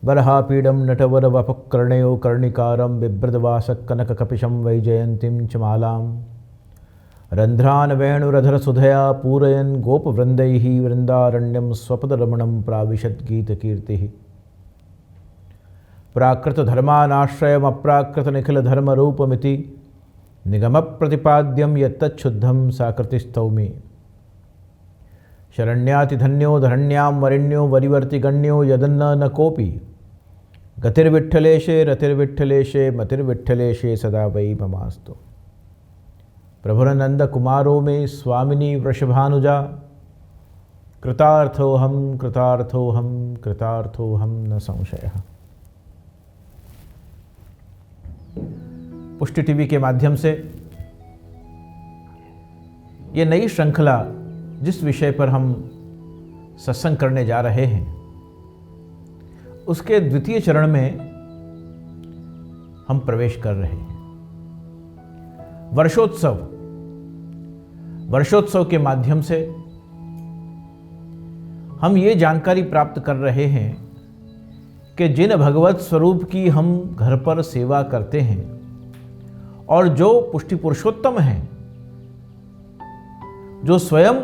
बर्हापीडं नटवरवपकर्णयो कर्णिकारं बिभ्रदवासकनककपिशं वैजयन्तीं च मालां रन्ध्रान् वेणुरधरसुधया पूरयन् गोपवृन्दैः वृन्दारण्यं स्वपदरमणं प्राविशद्गीतकीर्तिः। प्राकृतधर्मानाश्रयमप्राकृतनिखिलधर्मरूपमिति निगमप्रतिपाद्यं यत्तच्छुद्धं साकृतिस्तौमि। शरण्यातिधन्यो धरण्यां वरिण्यो वरिवर्तिगण्यो यदन्न न कोऽपि गतिर्विठ्ठलेशे रतिर्विठ्ठलेशे मतिर्विठ्ठलेशे सदा वै ममास्तु। प्रभुरनंद कुमारो मे स्वामिनी वृषभानुजा कृतार्थोऽहं कृतार्थोऽहं कृतार्थोऽहं न संशयः। पुष्टि टीवी के माध्यम से ये नई श्रृंखला जिस विषय पर हम सत्संग करने जा रहे हैं उसके द्वितीय चरण में हम प्रवेश कर रहे हैं। वर्षोत्सव के माध्यम से हम ये जानकारी प्राप्त कर रहे हैं कि जिन भगवत स्वरूप की हम घर पर सेवा करते हैं और जो पुष्टि पुरुषोत्तम हैं, जो स्वयं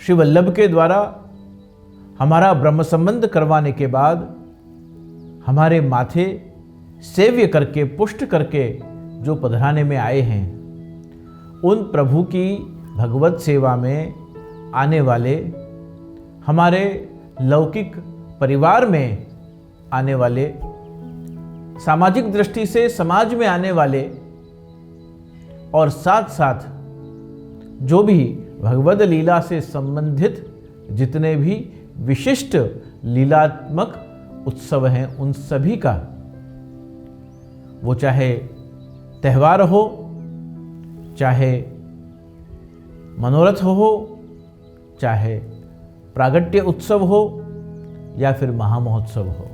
श्री वल्लभ के द्वारा हमारा ब्रह्म संबंध करवाने के बाद हमारे माथे सेव्य करके पुष्ट करके जो पधराने में आए हैं, उन प्रभु की भगवत सेवा में आने वाले, हमारे लौकिक परिवार में आने वाले, सामाजिक दृष्टि से समाज में आने वाले और साथ साथ जो भी भगवद लीला से संबंधित जितने भी विशिष्ट लीलात्मक उत्सव हैं, उन सभी का, वो चाहे त्यौहार हो, चाहे मनोरथ हो, चाहे प्रागट्य उत्सव हो या फिर महामहोत्सव हो,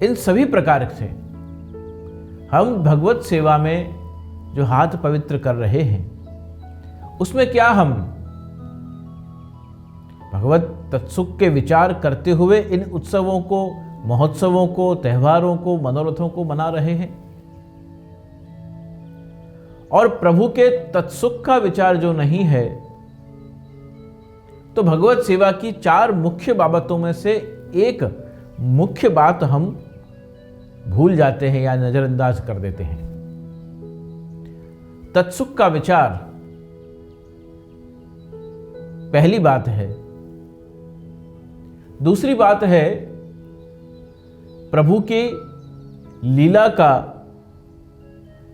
इन सभी प्रकार से हम भगवत सेवा में जो हाथ पवित्र कर रहे हैं उसमें क्या हम भगवत तत्सुख के विचार करते हुए इन उत्सवों को, महोत्सवों को, त्योहारों को, मनोरथों को मना रहे हैं, और प्रभु के तत्सुख का विचार जो नहीं है तो भगवत सेवा की 4 मुख्य बाबतों में से एक मुख्य बात हम भूल जाते हैं या नजरअंदाज कर देते हैं। तत्सुख का विचार पहली बात है। दूसरी बात है प्रभु की लीला का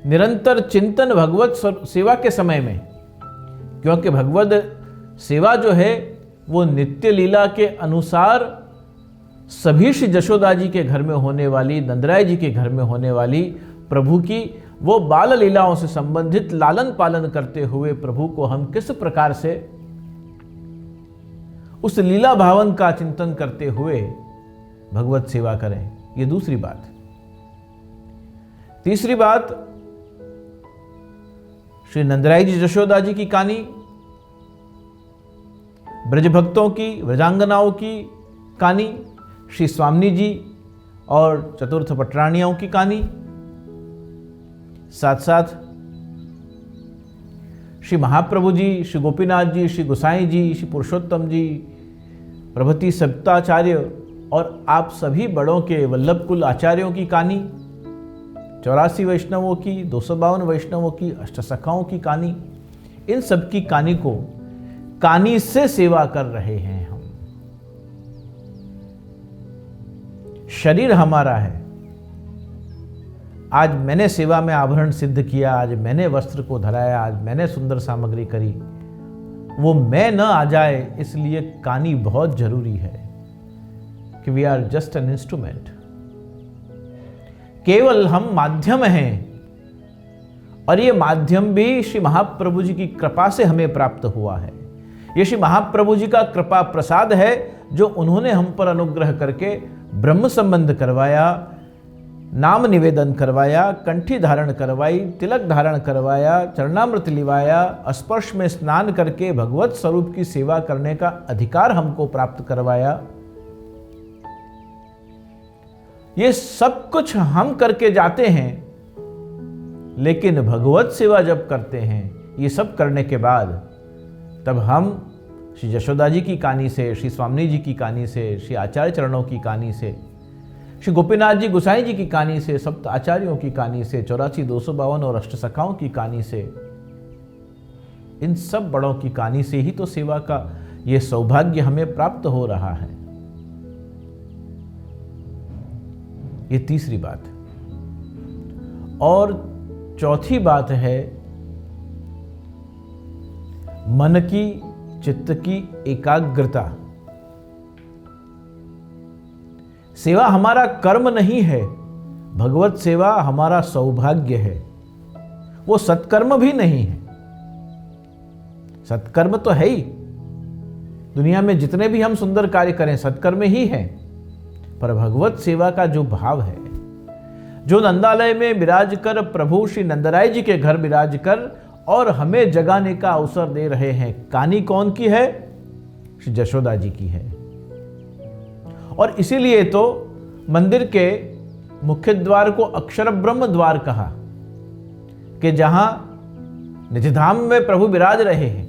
निरंतर चिंतन भगवत सेवा के समय में, क्योंकि भगवत सेवा जो है वो नित्य लीला के अनुसार सभी श्री जशोदा जी के घर में होने वाली, नंदराय जी के घर में होने वाली प्रभु की वो बाल लीलाओं से संबंधित लालन पालन करते हुए प्रभु को हम किस प्रकार से उस लीला भावन का चिंतन करते हुए भगवत सेवा करें, ये दूसरी बात। तीसरी बात, श्री नंदराय जी जशोदा जी की कहानी, ब्रज भक्तों की, व्रजांगनाओं की कहानी, श्री स्वामी जी और चतुर्थ पटरानियों की कहानी, साथ साथ श्री महाप्रभु जी, श्री गोपीनाथ जी, श्री गोसाई जी, श्री पुरुषोत्तम जी, प्रभृति सप्ताचार्य और आप सभी बड़ों के वल्लभ कुल आचार्यों की कहानी, 84 वैष्णवों की, 252 वैष्णवों की, अष्टसखाओं की कहानी, इन सब की कहानी को कहानी से सेवा कर रहे हैं हम। शरीर हमारा है। आज मैंने सेवा में आभरण सिद्ध किया, आज मैंने वस्त्र को धराया, आज मैंने सुंदर सामग्री करी, वो मैं न आ जाए, इसलिए कहानी बहुत जरूरी है कि we are just an instrument. केवल हम माध्यम हैं और ये माध्यम भी श्री महाप्रभु जी की कृपा से हमें प्राप्त हुआ है। ये श्री महाप्रभु जी का कृपा प्रसाद है जो उन्होंने हम पर अनुग्रह करके ब्रह्म संबंध करवाया, नाम निवेदन करवाया, कंठी धारण करवाई, तिलक धारण करवाया, चरणामृत लिवाया, स्पर्श में स्नान करके भगवत स्वरूप की सेवा करने का अधिकार हमको प्राप्त करवाया। ये सब कुछ हम करके जाते हैं, लेकिन भगवत सेवा जब करते हैं, ये सब करने के बाद तब हम श्री यशोदा जी की कहानी से, श्री स्वामी जी की कहानी से, श्री आचार्य चरणों की कहानी से, श्री गोपीनाथ जी गोसाई जी की कहानी से, सप्त आचार्यों की कहानी से, 84 252 और अष्ट सखाओं की कहानी से, इन सब बड़ों की कहानी से ही तो सेवा का ये सौभाग्य हमें प्राप्त हो रहा है। ये तीसरी बात। और चौथी बात है मन की, चित्त की एकाग्रता। सेवा हमारा कर्म नहीं है, भगवत सेवा हमारा सौभाग्य है। वो सत्कर्म भी नहीं है। सत्कर्म तो है ही, दुनिया में जितने भी हम सुंदर कार्य करें सत्कर्म ही है, पर भगवत सेवा का जो भाव है, जो नंदालय में विराज कर प्रभु श्री नंदराय जी के घर विराज कर और हमें जगाने का अवसर दे रहे हैं, कहानी कौन की है? श्री यशोदा जी की है। और इसीलिए तो मंदिर के मुख्य द्वार को अक्षर ब्रह्म द्वार कहा, कि जहां निजधाम में प्रभु विराज रहे हैं,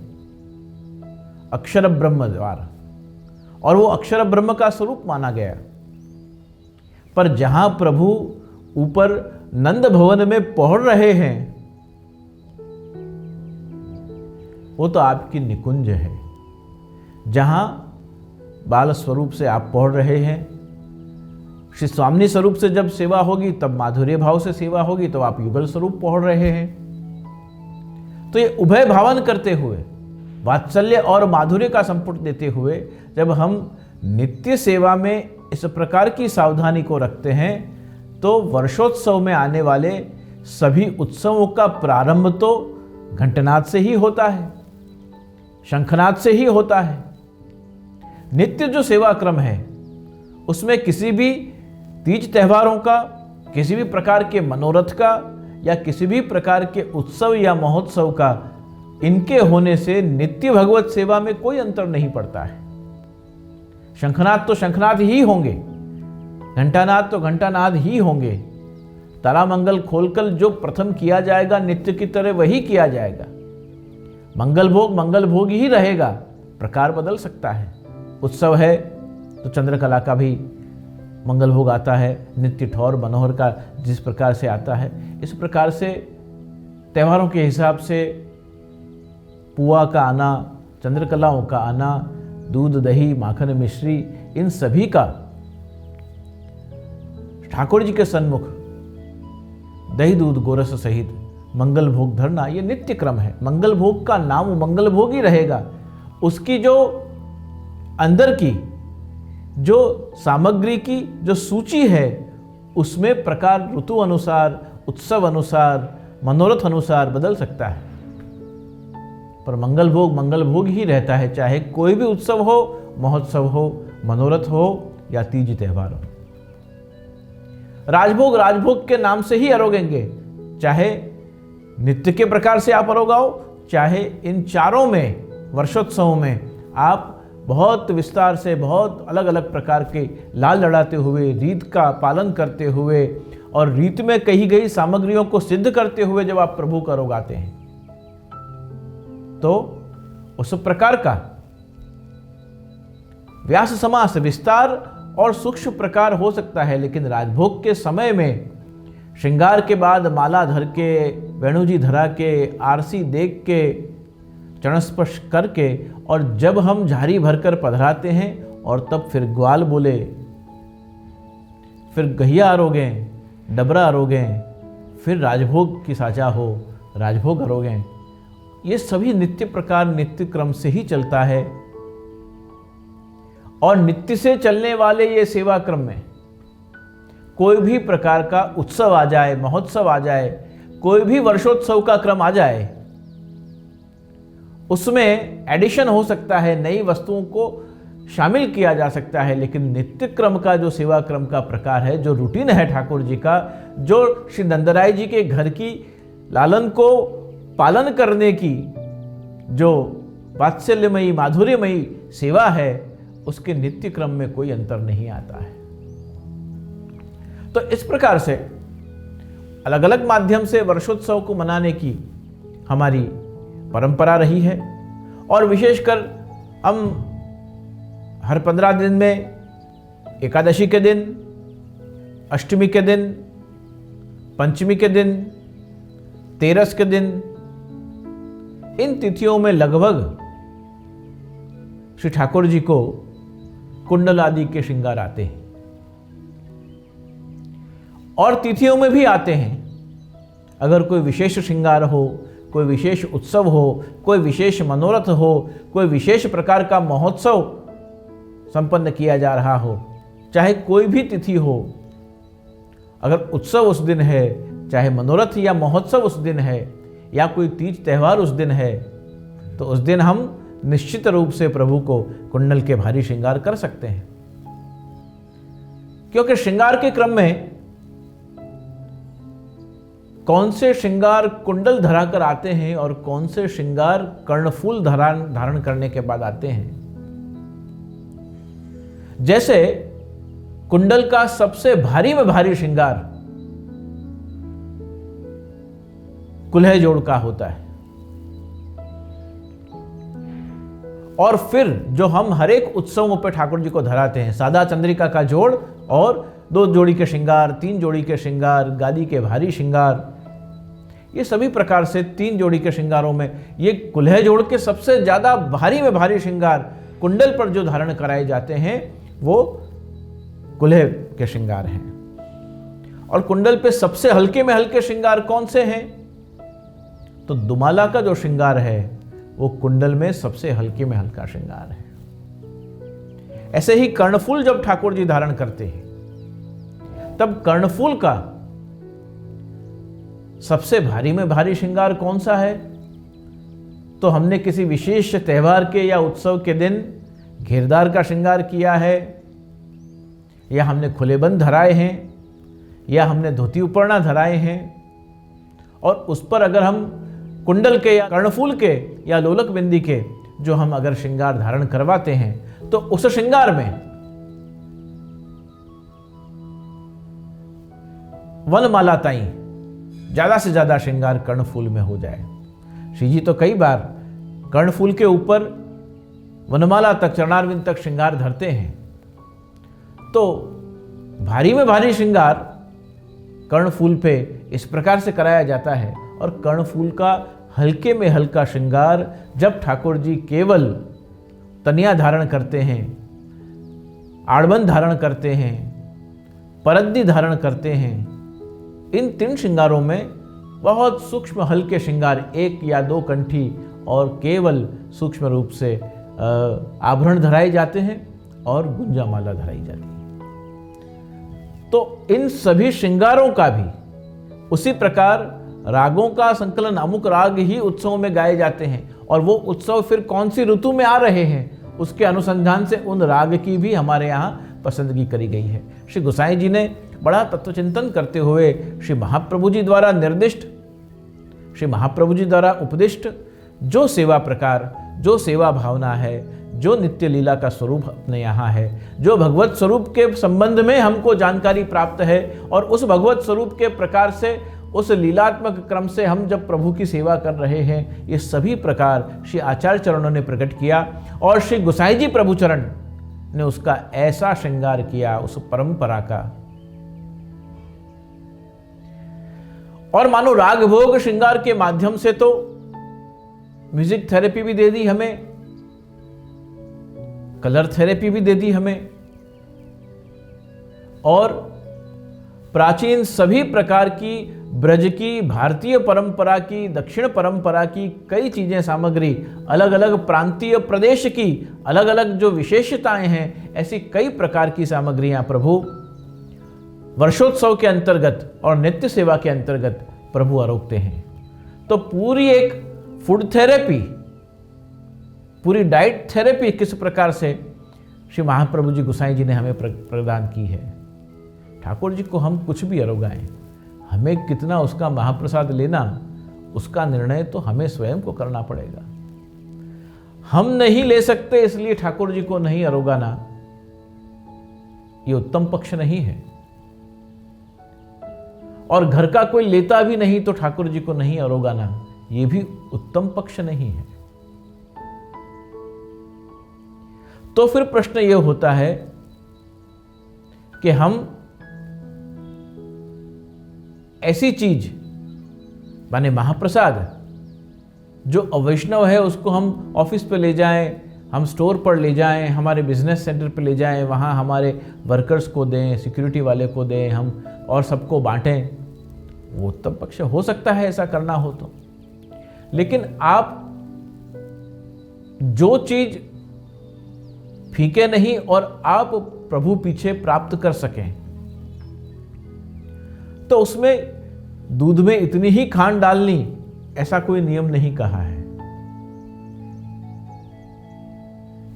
अक्षर ब्रह्म द्वार, और वो अक्षर ब्रह्म का स्वरूप माना गया। पर जहां प्रभु ऊपर नंद भवन में पहुंच रहे हैं, वो तो आपकी निकुंज है। जहां बाल स्वरूप से आप पढ़ रहे हैं, श्री स्वामी स्वरूप से जब सेवा होगी तब माधुर्य भाव से सेवा होगी, तो आप युगल स्वरूप पढ़ रहे हैं। तो ये उभय भावन करते हुए, वात्सल्य और माधुर्य का संपुट देते हुए जब हम नित्य सेवा में इस प्रकार की सावधानी को रखते हैं, तो वर्षोत्सव में आने वाले सभी उत्सवों का प्रारंभ तो घंटनाद से ही होता है, शंखनाद से ही होता है। नित्य जो सेवा क्रम है उसमें किसी भी तीज त्योहारों का, किसी भी प्रकार के मनोरथ का या किसी भी प्रकार के उत्सव या महोत्सव का, इनके होने से नित्य भगवत सेवा में कोई अंतर नहीं पड़ता है। शंखनाद तो शंखनाद ही होंगे, घंटानाद तो घंटानाद ही होंगे। तारा मंगल खोलकर जो प्रथम किया जाएगा नित्य की तरह वही किया जाएगा। मंगल भोग ही रहेगा, प्रकार बदल सकता है। उत्सव है तो चंद्रकला का भी मंगल भोग आता है, नित्य ठौर मनोहर का जिस प्रकार से आता है, इस प्रकार से त्योहारों के हिसाब से पुआ का आना, चंद्रकलाओं का आना, दूध दही माखन मिश्री, इन सभी का ठाकुर जी के सन्मुख दही दूध गोरस सहित मंगल भोग धरना, ये नित्य क्रम है। मंगल भोग का नाम मंगल भोग ही रहेगा। उसकी जो अंदर की जो सामग्री की जो सूची है, उसमें प्रकार ऋतु अनुसार, उत्सव अनुसार, मनोरथ अनुसार बदल सकता है, पर मंगल भोग ही रहता है, चाहे कोई भी उत्सव हो, महोत्सव हो, मनोरथ हो या तीज त्योहार हो। राजभोग के नाम से ही अरोगेंगे, चाहे नित्य के प्रकार से आप अरोगाओ, चाहे इन चारों में वर्षोत्सवों में आप बहुत विस्तार से, बहुत अलग अलग प्रकार के लाल लड़ाते हुए, रीत का पालन करते हुए और रीत में कही गई सामग्रियों को सिद्ध करते हुए जब आप प्रभु का रोगाते हैं, तो उस प्रकार का व्यास समास, विस्तार और सूक्ष्म प्रकार हो सकता है। लेकिन राजभोग के समय में श्रृंगार के बाद माला धर के, वेणुजी धरा के, आरसी देख के, चरण स्पर्श करके, और जब हम झारी भरकर पधराते हैं और तब फिर ग्वाल बोले, फिर गहिया आरोगे, डबरा आरोगे, फिर राजभोग की साजा हो, राजभोग आरोगे, ये सभी नित्य प्रकार नित्य क्रम से ही चलता है। और नित्य से चलने वाले ये सेवा क्रम में कोई भी प्रकार का उत्सव आ जाए, महोत्सव आ जाए, कोई भी वर्षोत्सव का क्रम आ जाए, उसमें एडिशन हो सकता है, नई वस्तुओं को शामिल किया जा सकता है। लेकिन नित्य क्रम का जो सेवा क्रम का प्रकार है, जो रूटीन है ठाकुर जी का, जो श्री नंदराय जी के घर की लालन को पालन करने की जो वात्सल्यमयी माधुर्यमयी सेवा है, उसके नित्य क्रम में कोई अंतर नहीं आता है। तो इस प्रकार से अलग अलग माध्यम से वर्षोत्सव को मनाने की हमारी परंपरा रही है। और विशेषकर हम हर 15 दिन में एकादशी के दिन, अष्टमी के दिन, पंचमी के दिन, तेरस के दिन, इन तिथियों में लगभग श्री ठाकुर जी को कुंडल आदि के श्रृंगार आते हैं। और तिथियों में भी आते हैं। अगर कोई विशेष श्रृंगार हो, कोई विशेष उत्सव हो, कोई विशेष मनोरथ हो, कोई विशेष प्रकार का महोत्सव संपन्न किया जा रहा हो, चाहे कोई भी तिथि हो, अगर उत्सव उस दिन है, चाहे मनोरथ या महोत्सव उस दिन है, या कोई तीज त्यौहार उस दिन है, तो उस दिन हम निश्चित रूप से प्रभु को कुंडल के भारी श्रृंगार कर सकते हैं। क्योंकि श्रृंगार के क्रम में कौन से श्रृंगार कुंडल धराकर आते हैं और कौन से श्रृंगार कर्णफूल धारण करने के बाद आते हैं। जैसे कुंडल का सबसे भारी में भारी श्रृंगार कुल्हे जोड़ का होता है। और फिर जो हम हर एक उत्सवों पर ठाकुर जी को धराते हैं, सादा चंद्रिका का जोड़ और 2 जोड़ी के श्रृंगार, 3 जोड़ी के श्रृंगार, गादी के भारी श्रृंगार, ये सभी प्रकार से 3 जोड़ी के श्रृंगारों में ये कुल्हे जोड़ के सबसे ज्यादा भारी में भारी श्रृंगार कुंडल पर जो धारण कराए जाते हैं वो कुल्हे के श्रृंगार हैं। और कुंडल पे सबसे हल्के में हल्के श्रृंगार कौन से हैं? तो दुमाला का जो श्रृंगार है वो कुंडल में सबसे हल्के में हल्का श्रृंगार है। ऐसे ही कर्णफूल जब ठाकुर जी धारण करते हैं तब कर्णफूल का सबसे भारी में भारी श्रृंगार कौन सा है? तो हमने किसी विशेष त्यौहार के या उत्सव के दिन घेरदार का श्रृंगार किया है, या हमने खुलेबंद धराए हैं, या हमने धोती उपरना धराए हैं, और उस पर अगर हम कुंडल के या कर्णफूल के या लोलक बिंदी के जो हम अगर श्रृंगार धारण करवाते हैं तो उस श्रृंगार में वनमाला ताई ज्यादा से ज्यादा श्रृंगार कर्णफूल में हो जाए। श्री जी तो कई बार कर्णफूल के ऊपर वनमाला तक, चरणारविंद तक श्रृंगार धरते हैं। तो भारी में भारी श्रृंगार कर्णफूल पे इस प्रकार से कराया जाता है। और कर्णफूल का हल्के में हल्का श्रृंगार जब ठाकुर जी केवल तनिया धारण करते हैं, आड़बंद धारण करते हैं, परद्दी धारण करते हैं, इन 3 श्रृंगारों में बहुत सूक्ष्म हल्के श्रृंगार 1 या 2 कंठी और केवल सूक्ष्म रूप से आभरण धराए जाते हैं और गुंजा माला धराई जाती है। तो इन सभी श्रृंगारों का भी उसी प्रकार रागों का संकलन, अमुक राग ही उत्सवों में गाए जाते हैं, और वो उत्सव फिर कौन सी ऋतु में आ रहे हैं उसके अनुसंधान से उन राग की भी हमारे यहाँ पसंदगी करी गई है। श्री गोसाई जी ने बड़ा तत्वचिंतन करते हुए श्री महाप्रभु जी द्वारा निर्दिष्ट, श्री महाप्रभु जी द्वारा उपदिष्ट जो सेवा प्रकार, जो सेवा भावना है, जो नित्य लीला का स्वरूप अपने यहाँ है, जो भगवत स्वरूप के संबंध में हमको जानकारी प्राप्त है, और उस भगवत स्वरूप के प्रकार से उस लीलात्मक क्रम से हम जब प्रभु की सेवा कर रहे हैं, ये सभी प्रकार श्री आचार्य चरणों ने प्रकट किया। और श्री गोसाई जी प्रभु चरण ने उसका ऐसा श्रृंगार किया उस परंपरा का। और मानो राग भोग श्रृंगार के माध्यम से तो म्यूजिक थेरेपी भी दे दी हमें, कलर थेरेपी भी दे दी हमें, और प्राचीन सभी प्रकार की ब्रज की, भारतीय परंपरा की, दक्षिण परंपरा की कई चीजें, सामग्री, अलग अलग प्रांतीय प्रदेश की अलग अलग जो विशेषताएं हैं, ऐसी कई प्रकार की सामग्रियां प्रभु वर्षोत्सव के अंतर्गत और नित्य सेवा के अंतर्गत प्रभु आरोपते हैं। तो पूरी एक फूड थेरेपी, पूरी डाइट थेरेपी किस प्रकार से श्री महाप्रभु जी गोसाई जी ने हमें प्रदान की है। ठाकुर जी को हम कुछ भी अरोगाएं, हमें कितना उसका महाप्रसाद लेना, उसका निर्णय तो हमें स्वयं को करना पड़ेगा। हम नहीं ले सकते इसलिए ठाकुर जी को नहीं अरोगाना, ये उत्तम पक्ष नहीं है। और घर का कोई लेता भी नहीं तो ठाकुर जी को नहीं अरोगाना, ये भी उत्तम पक्ष नहीं है। तो फिर प्रश्न यह होता है कि हम ऐसी चीज माने महाप्रसाद जो अवैष्णव है उसको हम ऑफिस पे ले जाएं, हम स्टोर पर ले जाएं, हमारे बिजनेस सेंटर पे ले जाएं, वहाँ हमारे वर्कर्स को दें, सिक्योरिटी वाले को दें, हम और सबको बांटें, वो उत्तम पक्ष हो सकता है ऐसा करना हो तो। लेकिन आप जो चीज फीके नहीं और आप प्रभु पीछे प्राप्त कर सकें, तो उसमें दूध में इतनी ही खांड डालनी ऐसा कोई नियम नहीं कहा है।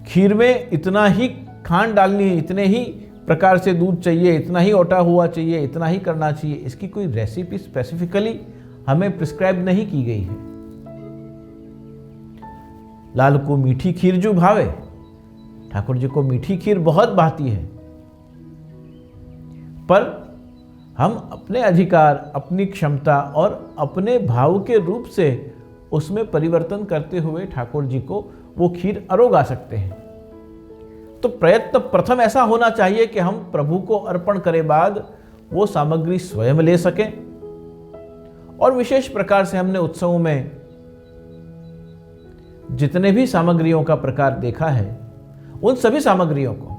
खीर में इतना ही खांड डालनी, इतने ही प्रकार से दूध चाहिए, इतना ही ओटा हुआ चाहिए, इतना ही करना चाहिए, इसकी कोई रेसिपी स्पेसिफिकली हमें प्रिस्क्राइब नहीं की गई है। लाल को मीठी खीर जो भावे, ठाकुर जी को मीठी खीर बहुत भाती है, पर हम अपने अधिकार, अपनी क्षमता और अपने भाव के रूप से उसमें परिवर्तन करते हुए ठाकुर जी को वो खीर अरोगा सकते हैं। तो प्रयत्न प्रथम ऐसा होना चाहिए कि हम प्रभु को अर्पण करे बाद वो सामग्री स्वयं ले सकें। और विशेष प्रकार से हमने उत्सवों में जितने भी सामग्रियों का प्रकार देखा है, उन सभी सामग्रियों को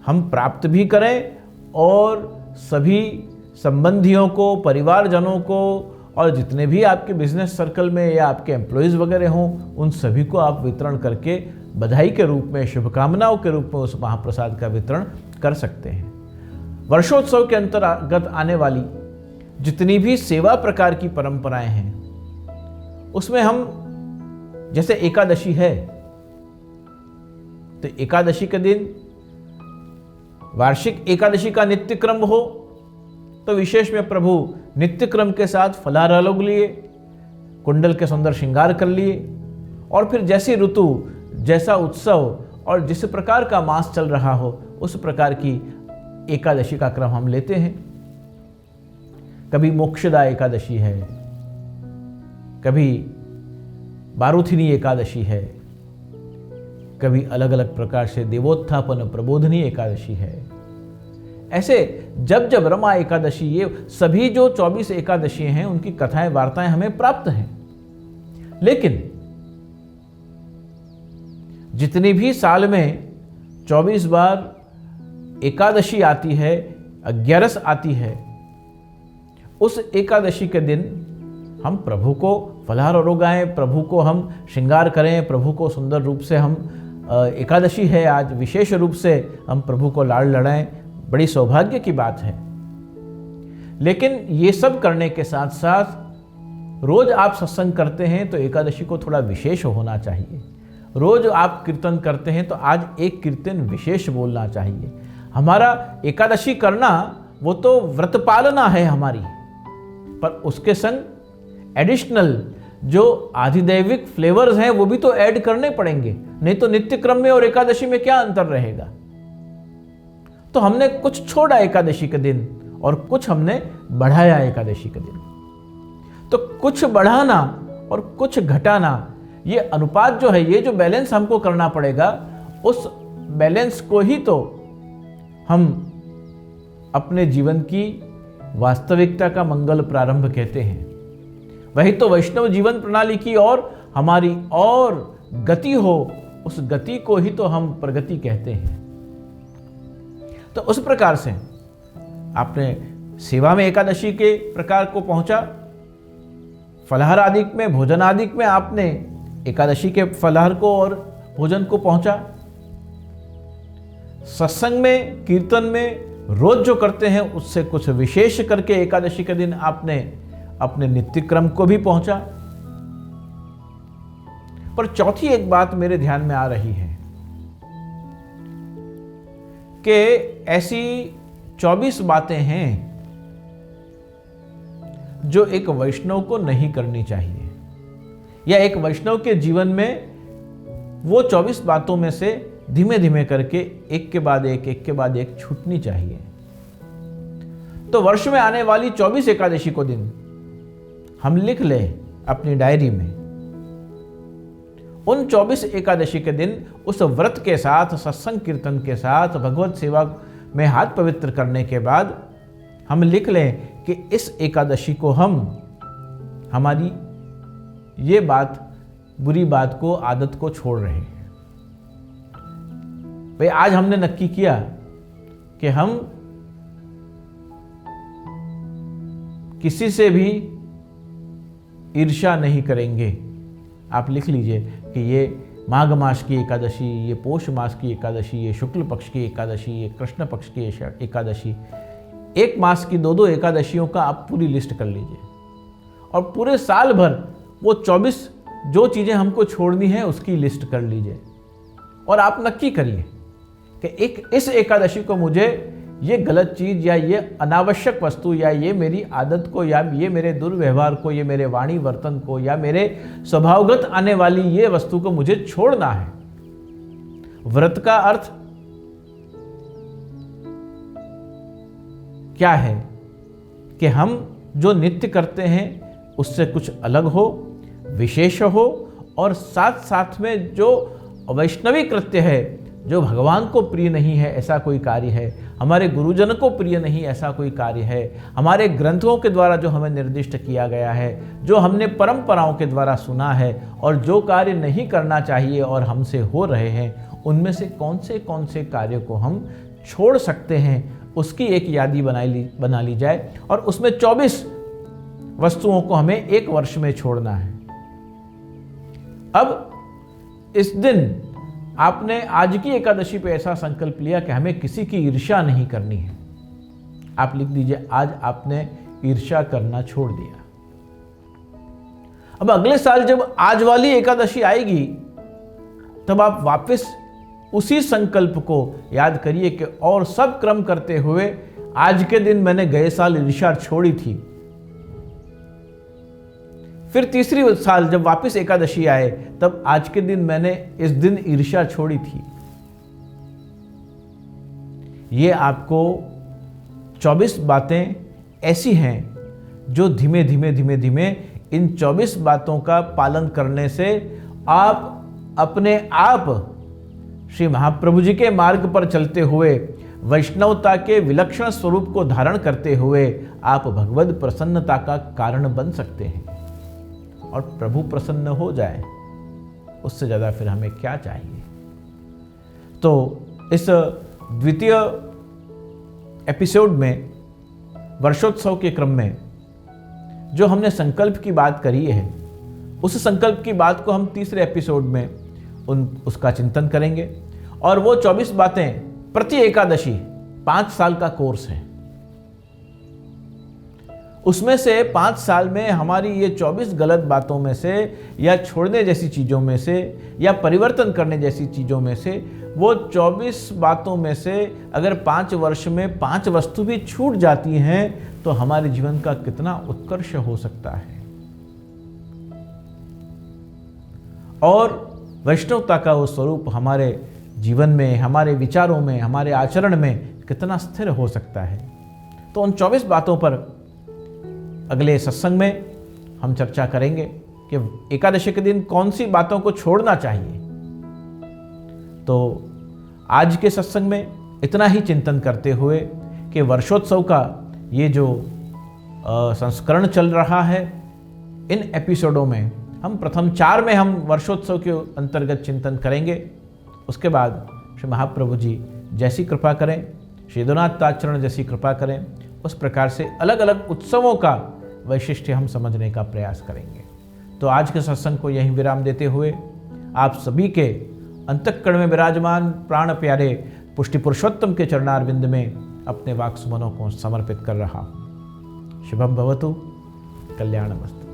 हम प्राप्त भी करें और सभी संबंधियों को, परिवारजनों को और जितने भी आपके बिजनेस सर्कल में या आपके एम्प्लॉयज वगैरह हों, उन सभी को आप वितरण करके बधाई के रूप में, शुभकामनाओं के रूप में उस महाप्रसाद का वितरण कर सकते हैं। वर्षोत्सव के अंतर्गत आने वाली जितनी भी सेवा प्रकार की परंपराएं हैं, उसमें हम जैसे एकादशी है, तो एकादशी के दिन वार्षिक एकादशी का नित्य क्रम हो तो विशेष में प्रभु नित्य क्रम के साथ फलाहार अलग लिए, कुंडल के सुंदर श्रृंगार कर लिए, और फिर जैसी ऋतु, जैसा उत्सव और जिस प्रकार का मास चल रहा हो उस प्रकार की एकादशी का क्रम हम लेते हैं। कभी मोक्षदा एकादशी है, कभी बारुथिनी एकादशी है, कभी अलग अलग प्रकार से देवोत्थापन प्रबोधनी एकादशी है। ऐसे जब जब रमा एकादशी, ये सभी जो 24 एकादशी हैं उनकी कथाएं वार्ताएं हमें प्राप्त हैं। लेकिन जितनी भी साल में 24 बार एकादशी आती है, 11 आती है, उस एकादशी के दिन हम प्रभु को फलाहार अरोगाएं, प्रभु को हम श्रृंगार करें, प्रभु को सुंदर रूप से हम एकादशी है आज, विशेष रूप से हम प्रभु को लाड़ लड़ाएं, बड़ी सौभाग्य की बात है। लेकिन ये सब करने के साथ साथ रोज आप सत्संग करते हैं तो एकादशी को थोड़ा विशेष होना चाहिए। रोज आप कीर्तन करते हैं तो आज एक कीर्तन विशेष बोलना चाहिए। हमारा एकादशी करना वो तो व्रत पालना है हमारी, पर उसके संग एडिशनल जो आधिदैविक फ्लेवर्स हैं वो भी तो ऐड करने पड़ेंगे, नहीं तो नित्य क्रम में और एकादशी में क्या अंतर रहेगा। तो हमने कुछ छोड़ा एकादशी के दिन और कुछ हमने बढ़ाया एकादशी के दिन। तो कुछ बढ़ाना और कुछ घटाना, ये अनुपात जो है, ये जो बैलेंस हमको करना पड़ेगा, उस बैलेंस को ही तो हम अपने जीवन की वास्तविकता का मंगल प्रारंभ कहते हैं। वही तो वैष्णव जीवन प्रणाली की और हमारी और गति हो, उस गति को ही तो हम प्रगति कहते हैं। तो उस प्रकार से आपने सेवा में एकादशी के प्रकार को पहुंचा, फलाहार आदि में, भोजन आदि में आपने एकादशी के फलाहार को और भोजन को पहुंचा। सत्संग में, कीर्तन में रोज जो करते हैं उससे कुछ विशेष करके एकादशी के दिन आपने अपने नित्य क्रम को भी पहुंचा। पर चौथी एक बात मेरे ध्यान में आ रही है कि ऐसी 24 बातें हैं जो एक वैष्णव को नहीं करनी चाहिए, या एक वैष्णव के जीवन में वो 24 बातों में से धीमे धीमे करके एक के बाद एक, एक के बाद एक छूटनी चाहिए। तो वर्ष में आने वाली 24 एकादशी को दिन हम लिख लें अपनी डायरी में। उन 24 एकादशी के दिन उस व्रत के साथ, सत्संग कीर्तन के साथ, भगवत सेवा में हाथ पवित्र करने के बाद हम लिख लें कि इस एकादशी को हम हमारी ये बात, बुरी बात को, आदत को छोड़ रहे हैं। भाई आज हमने नक्की किया कि हम किसी से भी ईर्ष्या नहीं करेंगे। आप लिख लीजिए कि ये माघ मास की एकादशी, ये पोष मास की एकादशी, ये शुक्ल पक्ष की एकादशी, ये कृष्ण पक्ष की एकादशी, एक मास की 2-2 एकादशियों का आप पूरी लिस्ट कर लीजिए और पूरे साल भर वो 24 जो चीज़ें हमको छोड़नी है उसकी लिस्ट कर लीजिए और आप नक्की करिए कि इस एकादशी को मुझे ये गलत चीज़ या ये अनावश्यक वस्तु या ये मेरी आदत को या ये मेरे दुर्व्यवहार को, ये मेरे वाणी वर्तन को या मेरे स्वभावगत आने वाली ये वस्तु को मुझे छोड़ना है। व्रत का अर्थ क्या है कि हम जो नित्य करते हैं उससे कुछ अलग हो, विशेष हो और साथ साथ में जो वैष्णवी कृत्य है, जो भगवान को प्रिय नहीं है ऐसा कोई कार्य है, हमारे गुरुजन को प्रिय नहीं ऐसा कोई कार्य है, हमारे ग्रंथों के द्वारा जो हमें निर्दिष्ट किया गया है, जो हमने परंपराओं के द्वारा सुना है और जो कार्य नहीं करना चाहिए और हमसे हो रहे हैं, उनमें से कौन से कार्य को हम छोड़ सकते हैं, उसकी एक यादी बना ली जाए और उसमें 24 वस्तुओं को हमें एक वर्ष में छोड़ना है। अब इस दिन आपने आज की एकादशी पे ऐसा संकल्प लिया कि हमें किसी की ईर्ष्या नहीं करनी है। आप लिख दीजिए आज आपने ईर्ष्या करना छोड़ दिया। अब अगले साल जब आज वाली एकादशी आएगी तब आप वापस उसी संकल्प को याद करिए कि और सब क्रम करते हुए आज के दिन मैंने गए साल ईर्ष्या छोड़ी थी। फिर तीसरी साल जब वापस एकादशी आए तब आज के दिन मैंने इस दिन ईर्ष्या छोड़ी थी। ये आपको 24 बातें ऐसी हैं जो धीमे धीमे इन 24 बातों का पालन करने से आप अपने आप श्री महाप्रभु जी के मार्ग पर चलते हुए, वैष्णवता के विलक्षण स्वरूप को धारण करते हुए आप भगवद प्रसन्नता का कारण बन सकते हैं और प्रभु प्रसन्न हो जाए, उससे ज़्यादा फिर हमें क्या चाहिए। तो इस द्वितीय एपिसोड में, वर्षोत्सव के क्रम में जो हमने संकल्प की बात करी है, उस संकल्प की बात को हम तीसरे एपिसोड में उसका चिंतन करेंगे और वो 24 बातें प्रति एकादशी 5 साल का कोर्स है। उसमें से 5 साल में हमारी ये 24 गलत बातों में से या छोड़ने जैसी चीज़ों में से या परिवर्तन करने जैसी चीज़ों में से, वो 24 बातों में से अगर 5 वर्ष में 5 वस्तु भी छूट जाती हैं तो हमारे जीवन का कितना उत्कर्ष हो सकता है और वैष्णवता का वो स्वरूप हमारे जीवन में, हमारे विचारों में, हमारे आचरण में कितना स्थिर हो सकता है। तो उन 24 बातों पर अगले सत्संग में हम चर्चा करेंगे कि एकादशी के दिन कौन सी बातों को छोड़ना चाहिए। तो आज के सत्संग में इतना ही चिंतन करते हुए कि वर्षोत्सव का ये जो संस्करण चल रहा है, इन एपिसोडों में हम प्रथम 4 में हम वर्षोत्सव के अंतर्गत चिंतन करेंगे। उसके बाद श्री महाप्रभु जी जैसी कृपा करें, श्री यदुनाथ ताचरण जैसी कृपा करें, उस प्रकार से अलग अलग उत्सवों का वैशिष्ट्य हम समझने का प्रयास करेंगे। तो आज के सत्संग को यहीं विराम देते हुए आप सभी के अंतःकरण में विराजमान प्राण प्यारे पुष्टि पुरुषोत्तम के चरणारविंद में अपने वाक सुमनों को समर्पित कर रहा हूँ। शुभम भवतु, कल्याणमस्तु।